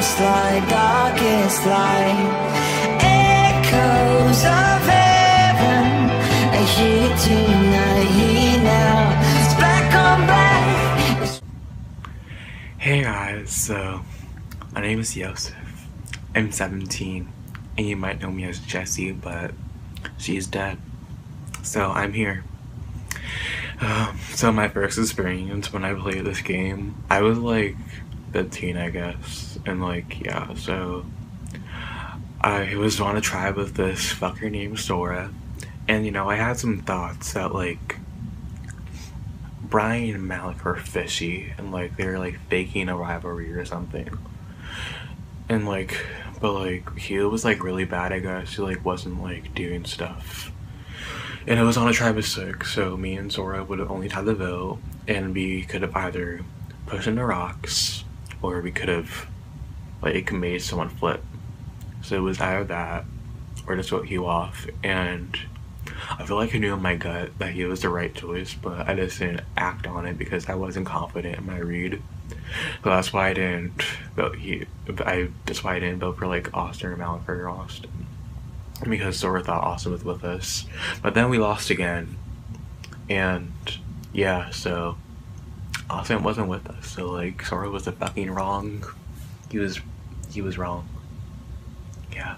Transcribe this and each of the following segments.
like darkest light. Echoes of heaven, I hear tonight, here now. It's black on black. Hey guys, so my name is Yosef. I'm 17, and you might know me as Jessie, but she's dead. So I'm here. So my first experience when I played this game, I was like 15, I guess, and like, yeah, so I was on a tribe with this fucker named Sora, and you know, I had some thoughts that like Brian and Malik were fishy, and like they were like faking a rivalry or something, and like, but like he was like really bad, I guess. He like wasn't like doing stuff. And it was on a tribe of 6, so me and Sora would have only had the vote, and we could have either pushed into rocks, or we could have like made someone flip. So it was either that, or just vote you off. And I feel like I knew in my gut that he was the right choice, but I just didn't act on it because I wasn't confident in my read. So that's why I didn't vote that's why I didn't vote for like Austin or Malik or Austin. Because Sora thought Austin was with us, but then we lost again, and yeah, so Austin wasn't with us, so like Sora was the fucking wrong. He was wrong. Yeah,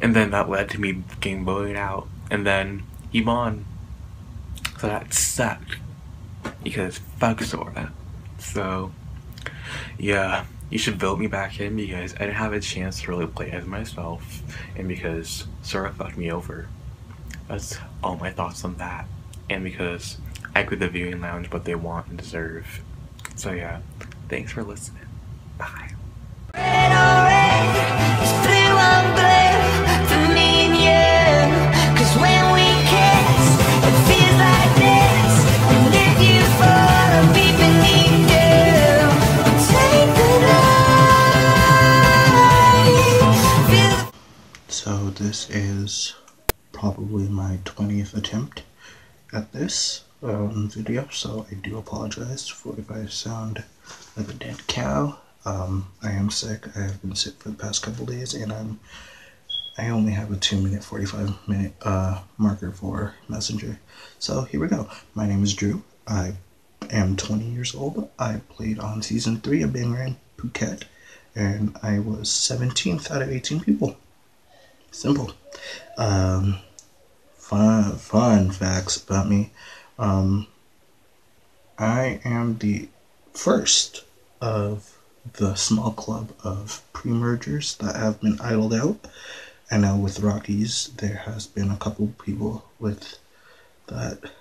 and then that led to me getting voted out, and then he won, so that sucked because fuck Sora. So yeah. You should vote me back in because I didn't have a chance to really play as myself, and because Sora fucked me over. That's all my thoughts on that. And because I give the viewing lounge what they want and deserve. So yeah, thanks for listening. Bye. Red on red, it's blue on blue for me and you. 'Cause when we kiss, it feels like this. And if you fall, I'll be beneath you. Take the night. So this is probably my 20th attempt at this video, so I do apologize for if I sound like a dead cow. I am sick. I have been sick for the past couple days, and I only have a 2-minute, 45-minute marker for Messenger. So here we go. My name is Drew. I am 20 years old. I played on season 3 of Bangarang Phuket, and I was 17th out of 18 people. Simple. Fun facts about me. I am the first of the small club of pre-mergers that have been idled out. And now with Rockies, there has been a couple people with that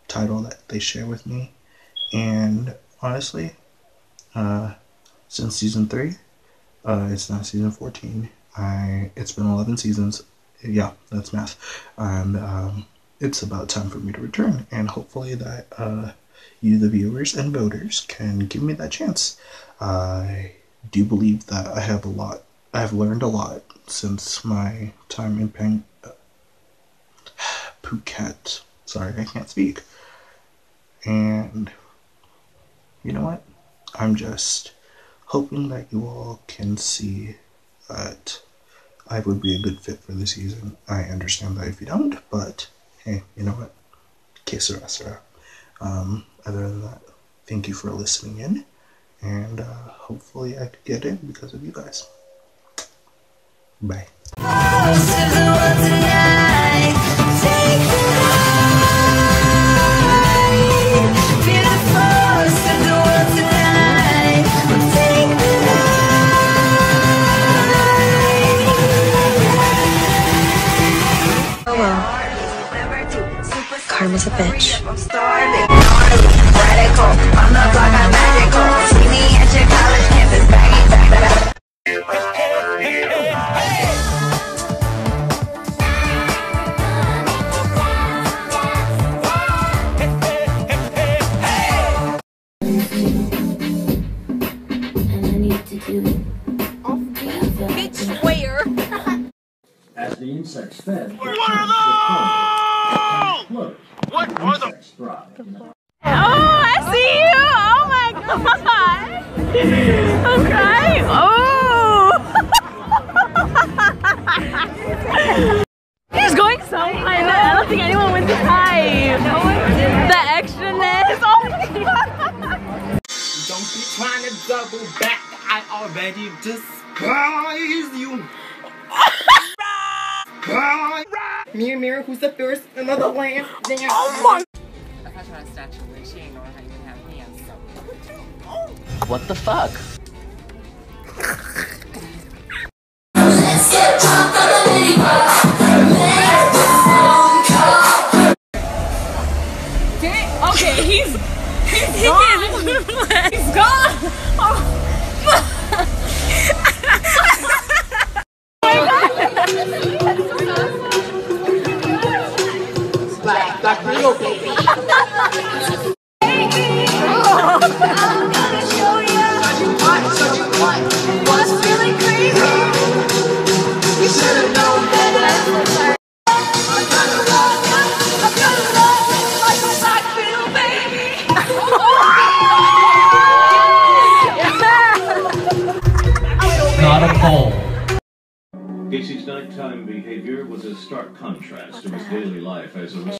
title that they share with me. And honestly, since season 3, it's now season 14. It's been 11 seasons. Yeah, that's math. And it's about time for me to return. And hopefully that you, the viewers and voters, can give me that chance. I do believe that I have learned a lot since my time in Phuket. Sorry, I can't speak. And you know what? I'm just hoping that you all can see that I would be a good fit for the season. I understand that if you don't, but hey, you know what? Que sera, sera. Other than that, thank you for listening in, and hopefully I could get in because of you guys. Bye. Karma's a bitch. As the insects fed, what are those? What are the? Oh, I see you! Oh my god! I'm crying! Oh! go back. I already despise you. Mirror, who's the first in the land? Oh my! If I try to statue her, she ain't gonna even have hands, so. What the fuck? Okay, he's gone. He's gone. Oh. Black Willow, baby. I'm gonna show ya what's really crazy. You should've known better. I'm gonna love you like a black Willow, baby. Not a poll. Casey's nighttime behavior was a stark contrast to his daily life as a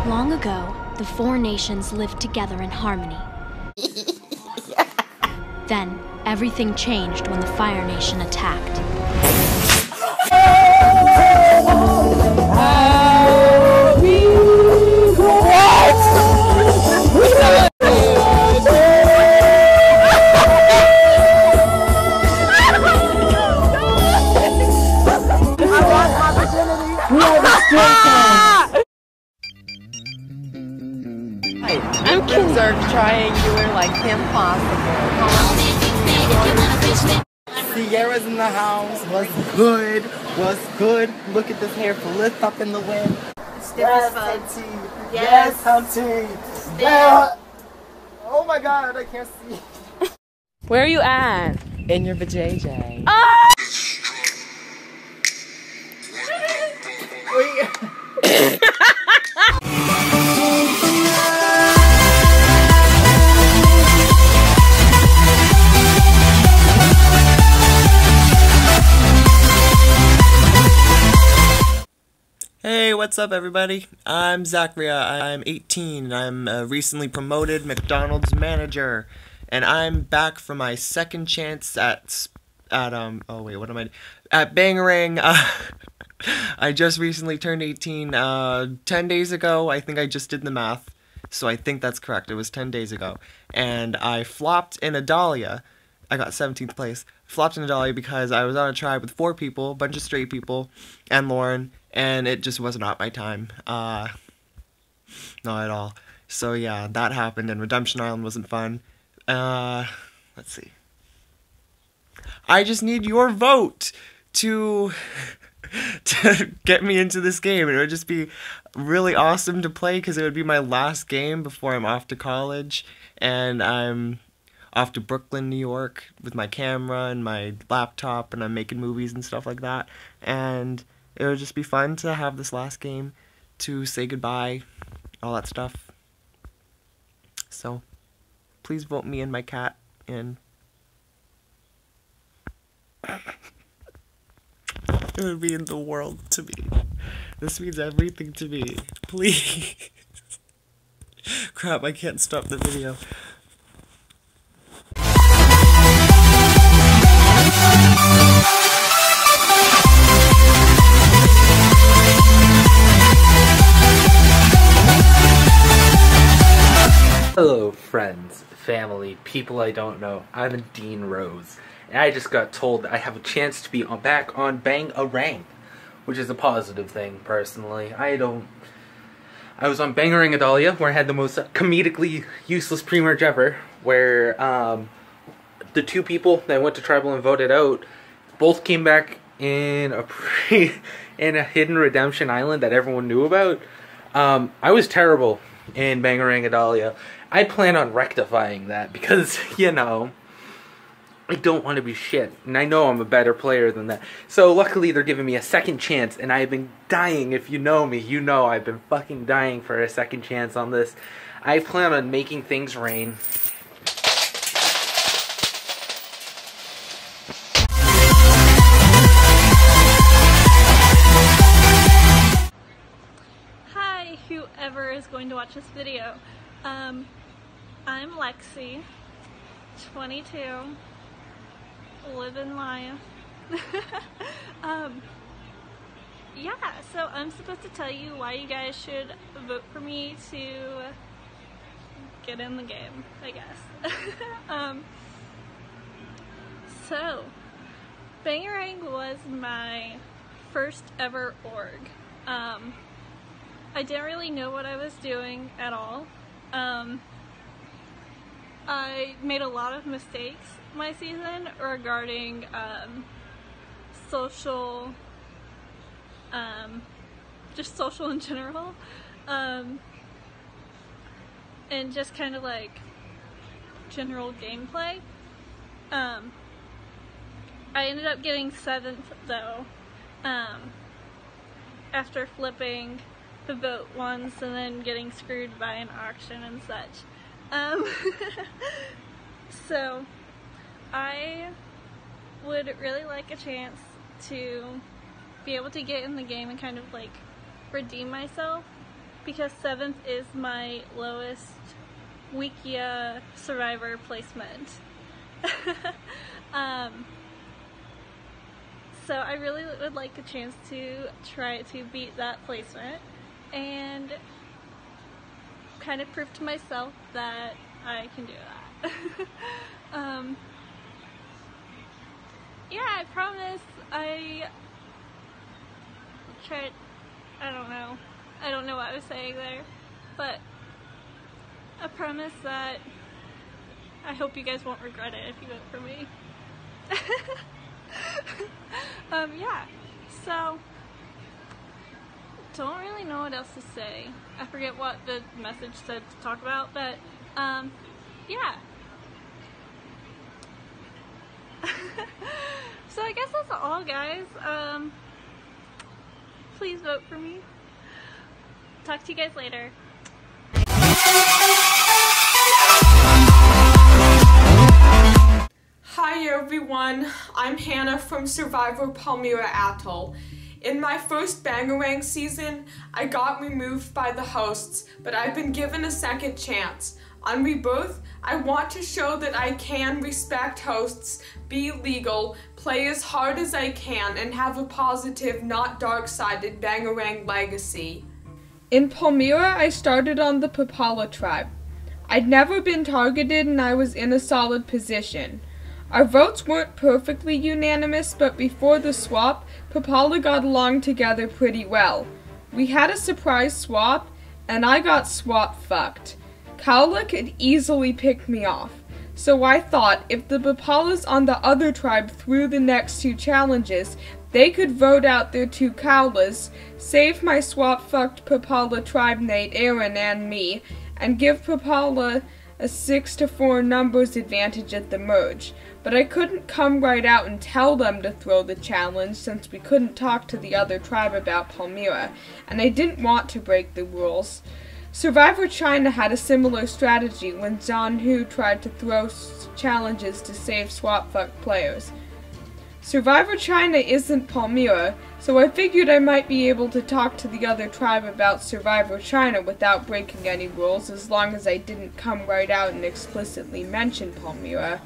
Long ago, the four nations lived together in harmony. Then, everything changed when the Fire Nation attacked. I'm concerned triangular like impossible. Sierra's in the house. What's good? What's good? Look at this hair lift up in the wind. Yes, Hunty. Yes, Hunty. Yeah. Oh my God, I can't see. Where are you at? In your vajayjay. Hey, what's up everybody? I'm Zachria, I'm 18, and I'm a recently promoted McDonald's manager, and I'm back for my second chance at Bangarang. I just recently turned 18, 10 days ago. I think I just did the math, so I think that's correct, it was 10 days ago, and I flopped in Idalia. I got 17th place. Flopped in Idalia because I was on a tribe with 4 people, a bunch of straight people, and Lauren, and it just was not my time. Not at all. So yeah, that happened, and Redemption Island wasn't fun. Let's see. I just need your vote to get me into this game. It would just be really awesome to play because it would be my last game before I'm off to college, and I'm off to Brooklyn, New York with my camera and my laptop, and I'm making movies and stuff like that, and it would just be fun to have this last game to say goodbye, all that stuff. So please vote me and my cat in. It would mean the world to me. This means everything to me. Please. Crap, I can't stop the video. Hello friends, family, people I don't know, I'm Dean Rose, and I just got told that I have a chance to be back on Bangarang, which is a positive thing, personally. I was on Bangarang Idalia, where I had the most comedically useless pre-merge ever, where the 2 people that went to Tribal and voted out, both came back in a hidden redemption island that everyone knew about. I was terrible in Bangarang Idalia. I plan on rectifying that because, you know, I don't want to be shit. And I know I'm a better player than that. So luckily they're giving me a second chance, and I've been dying. If you know me, you know I've been fucking dying for a second chance on this. I plan on making things rain. Hi, whoever is going to watch this video. I'm Lexi, 22, living life. Yeah, so I'm supposed to tell you why you guys should vote for me to get in the game, I guess. So, Bangarang was my first ever org. I didn't really know what I was doing at all. I made a lot of mistakes my season regarding social, just social in general, and just kind of like general gameplay. I ended up getting 7th though, after flipping the vote once and then getting screwed by an auction and such. So I would really like a chance to be able to get in the game and kind of like redeem myself, because 7th is my lowest Wikia survivor placement. So I really would like a chance to try to beat that placement and kind of prove to myself that I can do that. Yeah, I promise I tried, I don't know what I was saying there, but I promise that I hope you guys won't regret it if you vote for me. Yeah, so don't really know what else to say. I forget what the message said to talk about, but yeah. So I guess that's all, guys. Please vote for me. Talk to you guys later. Hi everyone, I'm Hannah from Survivor Palmyra Atoll. In my first Bangarang season, I got removed by the hosts, but I've been given a second chance. On Rebirth, I want to show that I can respect hosts, be legal, play as hard as I can, and have a positive, not dark-sided Bangarang legacy. In Palmyra, I started on the Papala tribe. I'd never been targeted and I was in a solid position. Our votes weren't perfectly unanimous, but before the swap, Papala got along together pretty well. We had a surprise swap, and I got swap fucked. Kaula could easily pick me off, so I thought if the Papalas on the other tribe threw the next 2 challenges, they could vote out their 2 Kaulas, save my swap fucked Papala tribe mate Aaron and me, and give Papala a 6-4 numbers advantage at the merge. But I couldn't come right out and tell them to throw the challenge since we couldn't talk to the other tribe about Palmyra, and I didn't want to break the rules. Survivor China had a similar strategy when Zhanhu tried to throw challenges to save swap-fucked players. Survivor China isn't Palmyra, so I figured I might be able to talk to the other tribe about Survivor China without breaking any rules, as long as I didn't come right out and explicitly mention Palmyra.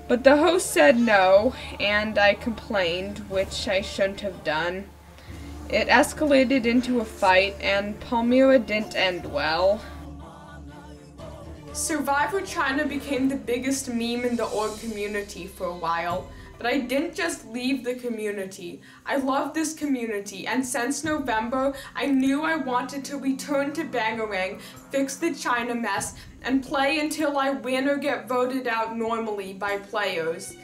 But the host said no, and I complained, which I shouldn't have done. It escalated into a fight, and Palmyra didn't end well. Survivor China became the biggest meme in the org community for a while, but I didn't just leave the community. I love this community, and since November, I knew I wanted to return to Bangarang, fix the China mess, and play until I win or get voted out normally by players.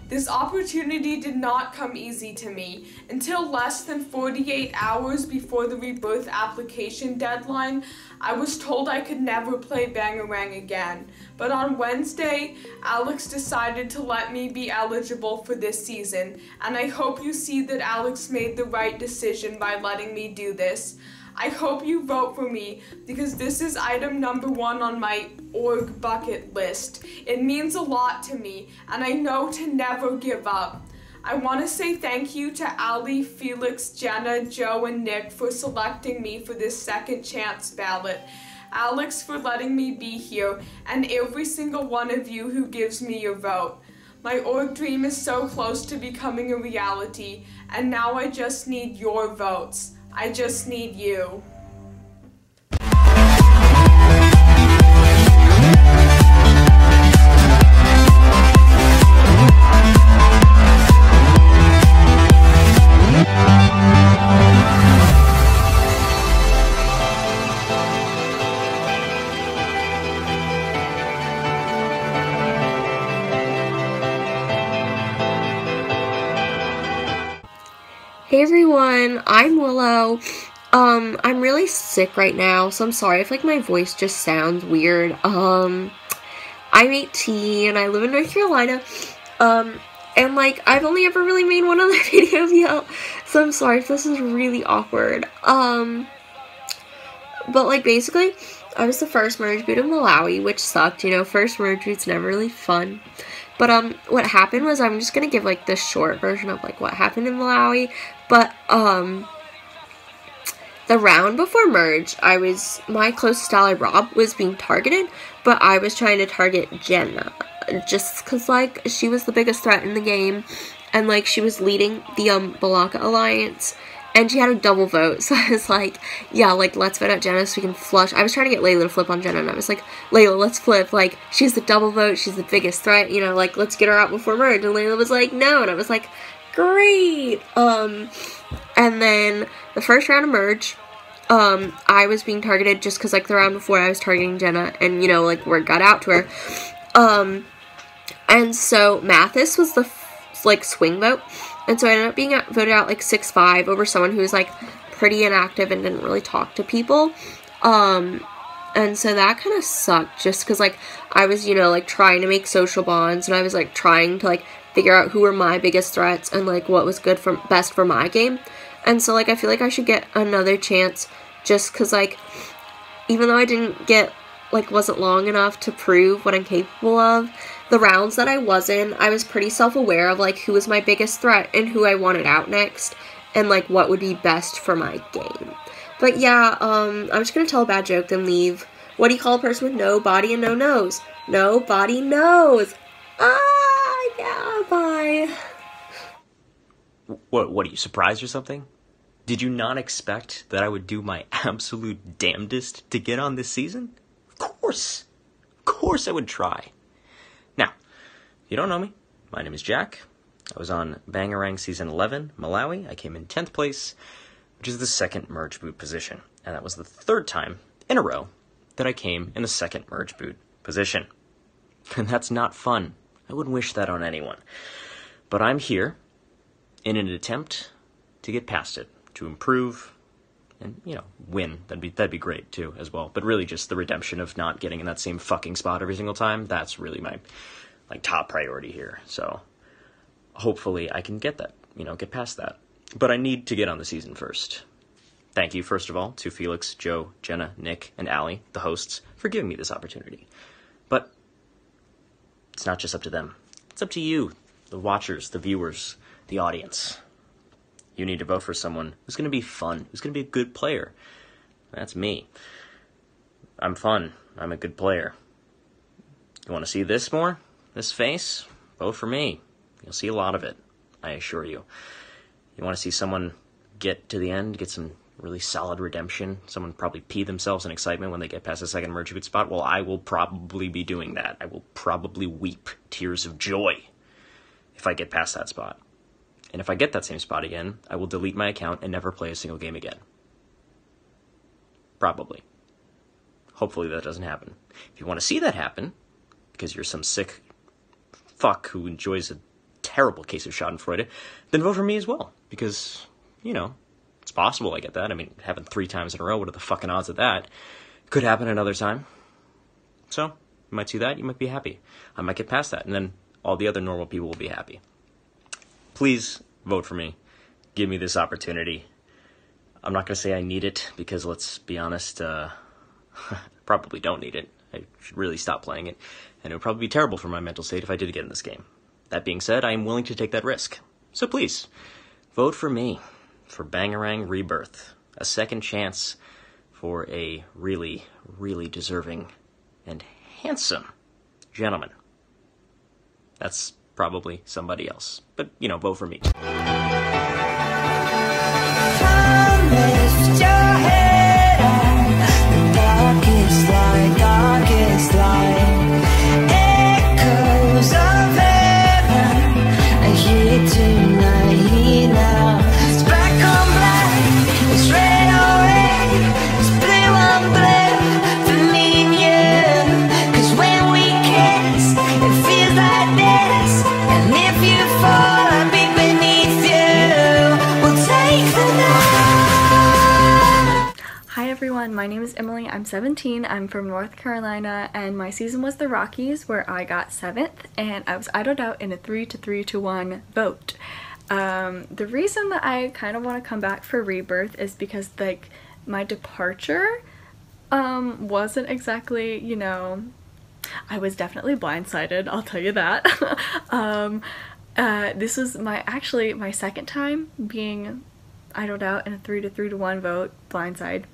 This opportunity did not come easy to me. Until less than 48 hours before the Rebirth application deadline, I was told I could never play Bangarang again. But on Wednesday, Alex decided to let me be eligible for this season, and I hope you see that Alex made the right decision by letting me do this. I hope you vote for me, because this is item number 1 on my org bucket list. It means a lot to me, and I know to never give up. I want to say thank you to Ali, Felix, Jenna, Joe, and Nick for selecting me for this second chance ballot. Alex for letting me be here, and every single one of you who gives me your vote. My org dream is so close to becoming a reality, and now I just need your votes. I just need you. Hey everyone, I'm Willow. I'm really sick right now, so I'm sorry if like my voice just sounds weird. I'm 18 and I live in North Carolina. And like I've only ever really made one other video of yet, so I'm sorry if this is really awkward. But like basically, I was the first merge boot of Malawi, which sucked, you know, first merge boot's never really fun. But what happened was, I'm just gonna give like the short version of like what happened in Malawi. But the round before merge, my closest ally Rob was being targeted, but I was trying to target Jenna, just cause like she was the biggest threat in the game, and like she was leading the Balaka alliance, and she had a double vote, so I was like, yeah, like let's vote out Jenna so we can flush. I was trying to get Layla to flip on Jenna, and I was like, Layla, let's flip, like she's the double vote, she's the biggest threat, you know, like let's get her out before merge. And Layla was like, no, and I was like, great. And then the first round of merge, I was being targeted just because like the round before I was targeting Jenna, and you know, like word got out to her. And so Mathis was the like swing vote, and so I ended up being voted out like 6-5 over someone who was like pretty inactive and didn't really talk to people. And so that kind of sucked, just because like I was, you know, like trying to make social bonds, and I was like trying to like figure out who were my biggest threats and like what was good for best for my game. And so like I feel like I should get another chance, just because like even though I didn't get like wasn't long enough to prove what I'm capable of, the rounds that I was in, I was pretty self-aware of like who was my biggest threat and who I wanted out next, and like what would be best for my game. But yeah, I'm just gonna tell a bad joke then leave. What do you call a person with no body and no nose? Nobody knows. Yeah, bye. What, are you surprised or something? Did you not expect that I would do my absolute damnedest to get on this season? Of course I would try. Now, if you don't know me, my name is Jack. I was on Bangarang Season 11, Malawi. I came in 10th place, which is the second merge boot position. And that was the third time in a row that I came in the second merge boot position. And that's not fun. I wouldn't wish that on anyone. But I'm here in an attempt to get past it, to improve, and, you know, win. That'd be great, too, as well. But really just the redemption of not getting in that same fucking spot every single time, that's really my, like, top priority here. So, hopefully I can get that, you know, get past that. But I need to get on the season first. Thank you, first of all, to Felix, Joe, Jenna, Nick, and Allie, the hosts, for giving me this opportunity. But it's not just up to them. It's up to you, the watchers, the viewers, the audience. You need to vote for someone who's going to be fun, who's going to be a good player. That's me. I'm fun. I'm a good player. You want to see this more? This face? Vote for me. You'll see a lot of it, I assure you. You want to see someone get to the end, get some really solid redemption, someone probably pee themselves in excitement when they get past the second merge boot spot? Well, I will probably be doing that. I will probably weep tears of joy if I get past that spot. And if I get that same spot again, I will delete my account and never play a single game again. Probably. Hopefully that doesn't happen. If you want to see that happen, because you're some sick fuck who enjoys a terrible case of schadenfreude, then vote for me as well. Because, you know, it's possible I get that. I mean, it happened 3 times in a row. What are the fucking odds of that? Could happen another time. So, you might see that. You might be happy. I might get past that. And then all the other normal people will be happy. Please vote for me. Give me this opportunity. I'm not going to say I need it, because let's be honest, probably don't need it. I should really stop playing it. And it would probably be terrible for my mental state if I did get in this game. That being said, I am willing to take that risk. So please, vote for me for Bangarang Rebirth. A second chance for a really, really deserving and handsome gentleman. That's probably somebody else. But, you know, vote for me. Lift your head up. Darkest light, echoes of heaven. I hear tonight now. It's black on black, it's red on red, it's blue on blue for me and you. 'Cause when we kiss, it feels like this. And if you fall, I'll be beneath you. We'll take the night. Hi everyone, my name is Emily, I'm 17, I'm from North Carolina, and my season was the Rockies, where I got 7th, and I was idled out in a 3-3-1 vote. The reason that I kind of want to come back for Rebirth is because, like, my departure wasn't exactly, you know, I was definitely blindsided, I'll tell you that. This was actually my second time being idled out in a 3-3-1 vote, blindside.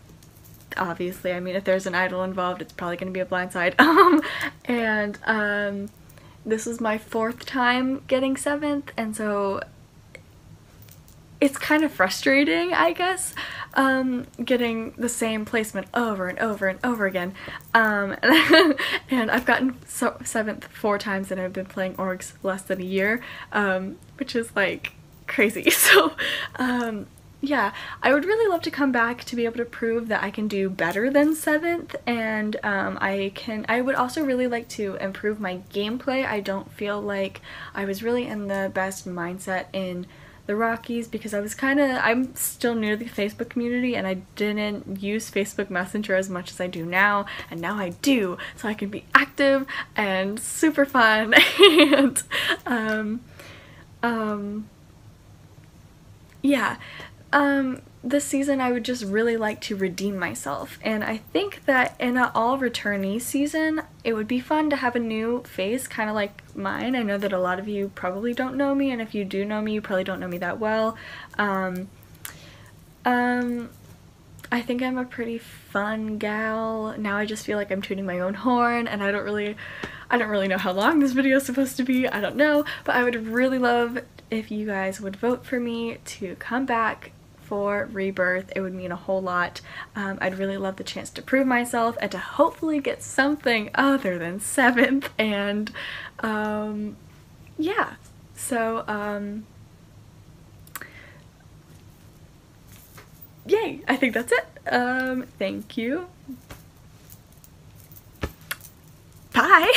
Obviously, I mean, if there's an idol involved, it's probably going to be a blindside. This was my 4th time getting 7th, and so it's kind of frustrating, I guess, getting the same placement over and over and over again. And I've gotten 7th 4 times, and I've been playing orgs less than a year, which is like crazy. So yeah, I would really love to come back to be able to prove that I can do better than 7th, and I would also really like to improve my gameplay. I don't feel like I was really in the best mindset in the Rockies because I'm still new to the Facebook community, and I didn't use Facebook Messenger as much as I do now, and now I do, so I can be active and super fun. And yeah. This season I would just really like to redeem myself, and I think that in an all returnee season it would be fun to have a new face, kind of like mine. I know that a lot of you probably don't know me, and if you do know me, you probably don't know me that well. I think I'm a pretty fun gal. Now I just feel like I'm tooting my own horn, and I don't really know how long this video is supposed to be. I don't know, but I would really love if you guys would vote for me to come back for Rebirth. It would mean a whole lot. I'd really love the chance to prove myself and to hopefully get something other than 7th, and yeah, so yay, I think that's it. Thank you. Bye.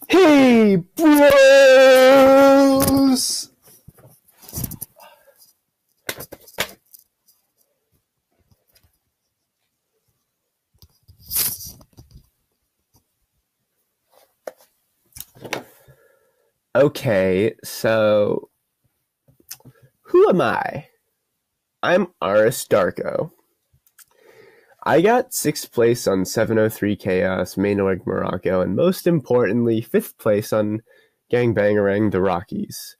Hey bros! Okay, so who am I? I'm Aris Darko. I got 6th place on 703 Chaos, Mainorg Morocco, and most importantly, 5th place on Gangbangarang the Rockies.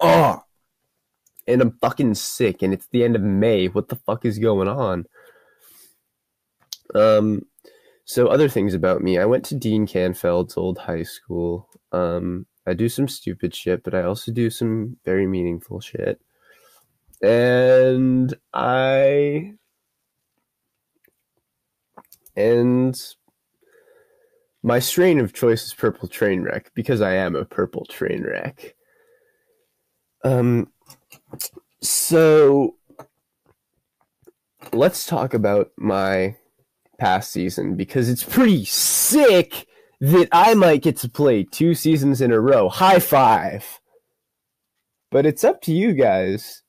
Oh! And I'm fucking sick, and it's the end of May. What the fuck is going on? So other things about me. I went to Dean Canfeld's old high school. I do some stupid shit, but I also do some very meaningful shit. And my strain of choice is Purple Trainwreck, because I am a purple train wreck. So let's talk about my past season, because it's pretty sick that I might get to play 2 seasons in a row. High five! But it's up to you guys.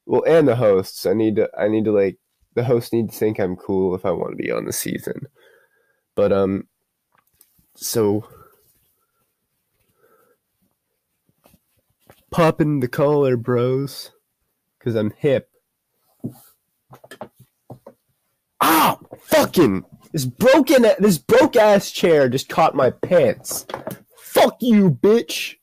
Well, and the hosts. I need to like, the hosts need to think I'm cool if I want to be on the season. But, so popping the collar, bros, because I'm hip. Ah, fucking! This broke ass chair just caught my pants. Fuck you, bitch.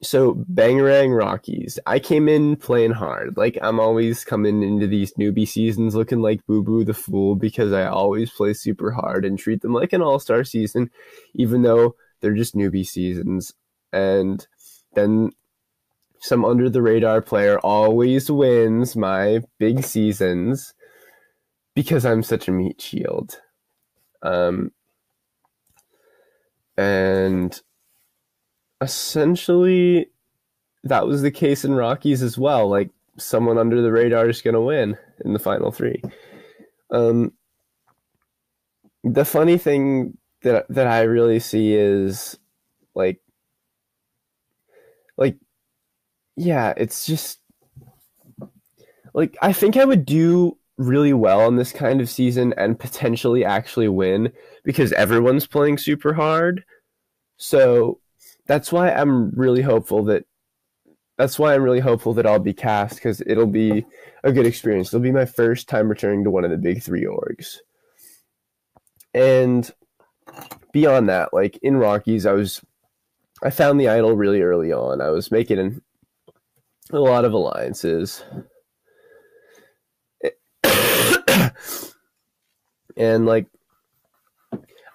So, Bangarang Rockies. I came in playing hard. Like, I'm always coming into these newbie seasons looking like Boo Boo the Fool because I always play super hard and treat them like an all-star season, even though they're just newbie seasons. And then some under-the-radar player always wins my big seasons because I'm such a meat shield. And essentially, that was the case in Rockies as well. Like, someone under the radar is going to win in the final three. The funny thing that I really see is, yeah, it's just, like, I think I would do really well on this kind of season and potentially actually win because everyone's playing super hard. So that's why I'm really hopeful that I'll be cast, because it'll be a good experience. It'll be my first time returning to one of the big three orgs. And beyond that, like in Rockies, I found the idol really early on. I was making a lot of alliances. And like,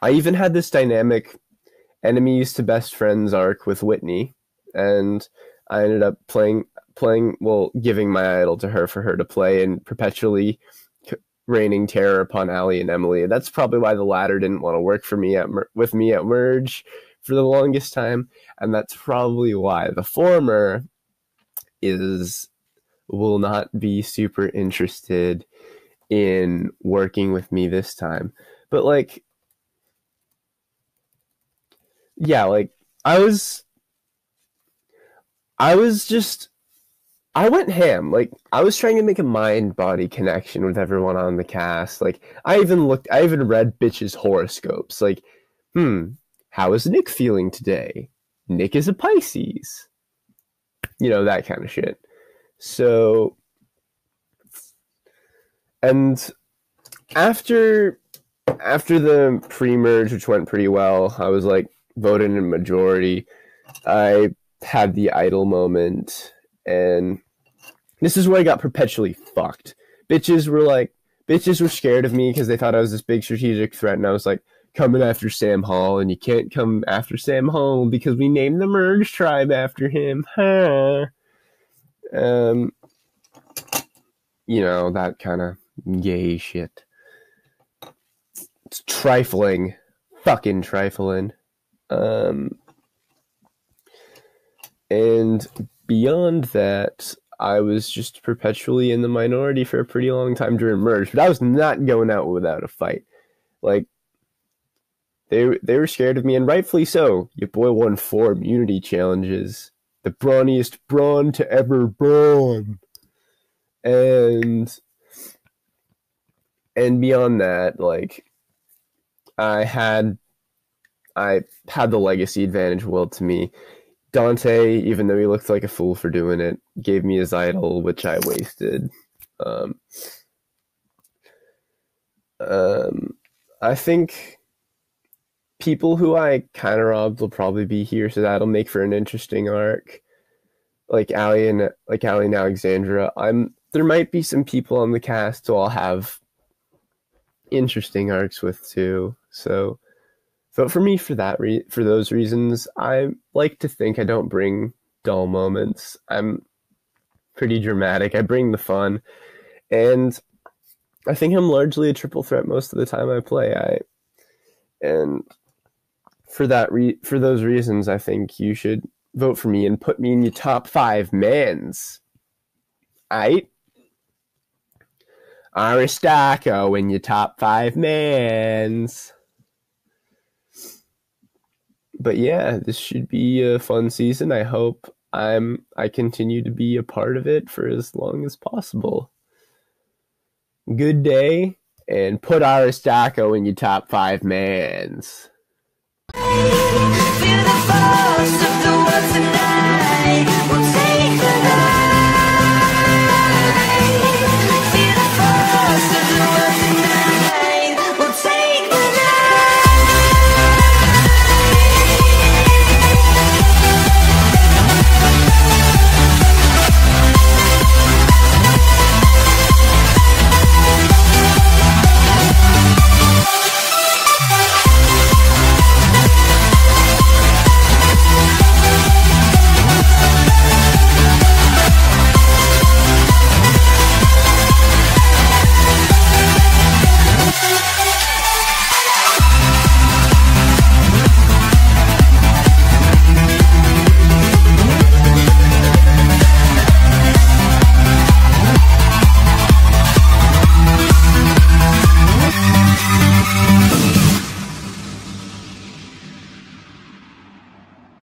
I even had this dynamic enemies to best friends arc with Whitney, and I ended up giving my idol to her for her to play and perpetually raining terror upon Allie and Emily. And that's probably why the latter didn't want to work for me with me at Merge for the longest time, and that's probably why the former will not be super interested in working with me this time. But like, yeah, like I went ham. Like, I was trying to make a mind-body connection with everyone on the cast. Like, I even read bitches' horoscopes. Like, how is Nick feeling today? Nick is a Pisces. You know, that kind of shit. So, and after the pre-merge, which went pretty well, I was like voted in majority. I had the idol moment, and this is where I got perpetually fucked. Bitches were scared of me because they thought I was this big strategic threat, and I was like, coming after Sam Hall, and you can't come after Sam Hall because we named the Merge Tribe after him. Huh. You know, that kind of gay shit. It's trifling. Fucking trifling. And beyond that, I was just perpetually in the minority for a pretty long time during Merge, but I was not going out without a fight. Like, they were scared of me, and rightfully so. Your boy won 4 immunity challenges. The brawniest brawn to ever brawn. And beyond that, like, I had the legacy advantage willed to me. Dante, even though he looked like a fool for doing it, gave me his idol, which I wasted. I think people who I kind of robbed will probably be here, so that'll make for an interesting arc. Like Allie and Alexandra. There might be some people on the cast who I'll have interesting arcs with too. So vote for me for for those reasons. I like to think I don't bring dull moments. I'm pretty dramatic. I bring the fun, and I think I'm largely a triple threat most of the time I play. And for those reasons, I think you should vote for me and put me in your top 5 mans. Aight? Aristaco in your top 5 mans. But yeah, this should be a fun season. I hope I continue to be a part of it for as long as possible. Good day, and put Aristaco in your top 5 mans. Feel the force of